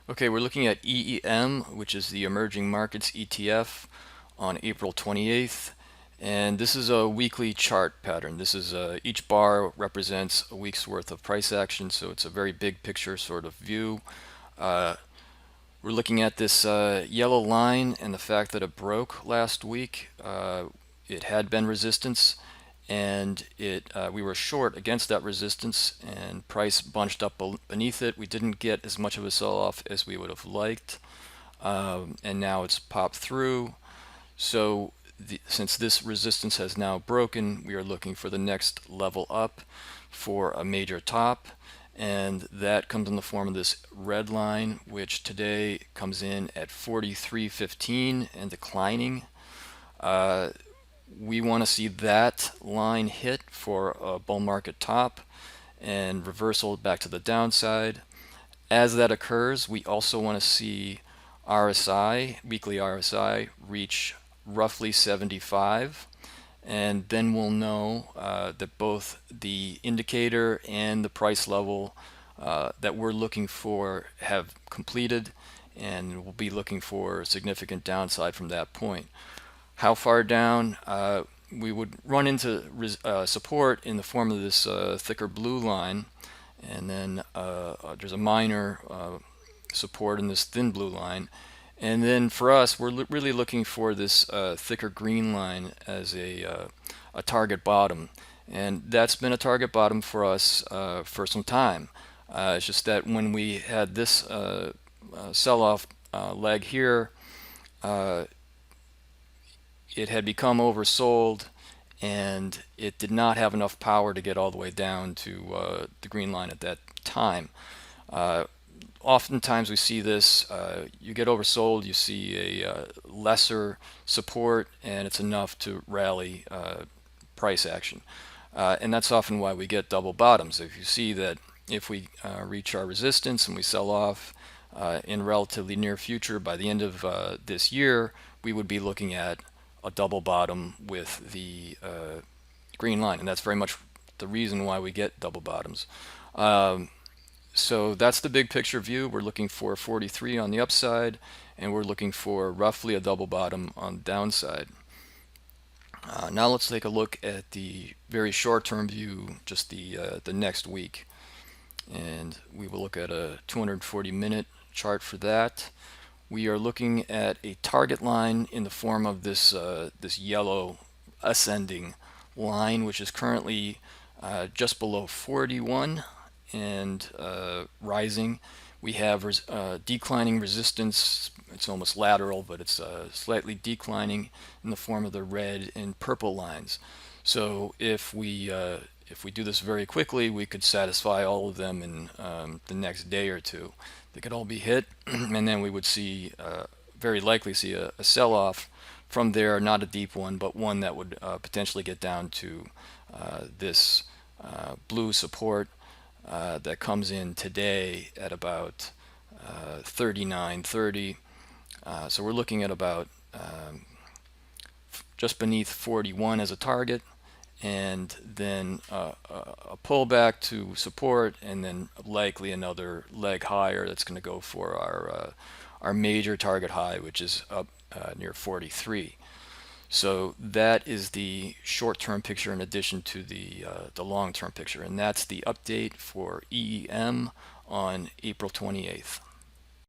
Okay, we're looking at EEM, which is the Emerging Markets ETF on April 28th. And this is a weekly chart pattern. This is each bar represents a week's worth of price action, so it's a very big picture sort of view. Uh, we're looking at this yellow line and the fact that it broke last week. It had been resistance, and we were short against that resistance, and price bunched up beneath it. We didn't get as much of a sell-off as we would have liked, and now it's popped through. So since this resistance has now broken, we are looking for the next level up for a major top, and that comes in the form of this red line, which today comes in at 43.15 and declining. We want to see that line hit for a bull market top and reversal back to the downside. As that occurs, we also want to see RSI, weekly RSI, reach roughly 75, and then we'll know that both the indicator and the price level that we're looking for have completed, and we'll be looking for significant downside from that point. How far down? We would run into support in the form of this thicker blue line, and then there's a minor support in this thin blue line. And then for us, we're really looking for this thicker green line as a target bottom. And that's been a target bottom for us for some time. It's just that when we had this sell-off leg here, it had become oversold, and it did not have enough power to get all the way down to the green line at that time. Oftentimes we see this, you get oversold, you see a lesser support, and it's enough to rally price action. And that's often why we get double bottoms. If you see that if we reach our resistance and we sell off in relatively near future, by the end of this year, we would be looking at a double bottom with the green line, and that's very much the reason why we get double bottoms. So that's the big picture view. We're looking for 43 on the upside, and we're looking for roughly a double bottom on the downside. Now let's take a look at the very short-term view, just the next week, and we will look at a 240-minute chart for that. We are looking at a target line in the form of this this yellow ascending line, which is currently just below 41 and rising. We have declining resistance. It's almost lateral, but it's slightly declining in the form of the red and purple lines. So if we do this very quickly, we could satisfy all of them in the next day or two. They could all be hit, and then we would see, very likely see a sell-off from there, not a deep one, but one that would potentially get down to this blue support that comes in today at about 39.30. So we're looking at about just beneath 41 as a target, and then a pullback to support, and then likely another leg higher that's going to go for our major target high, which is up near 43. So that is the short-term picture in addition to the long-term picture, and that's the update for EEM on April 28th.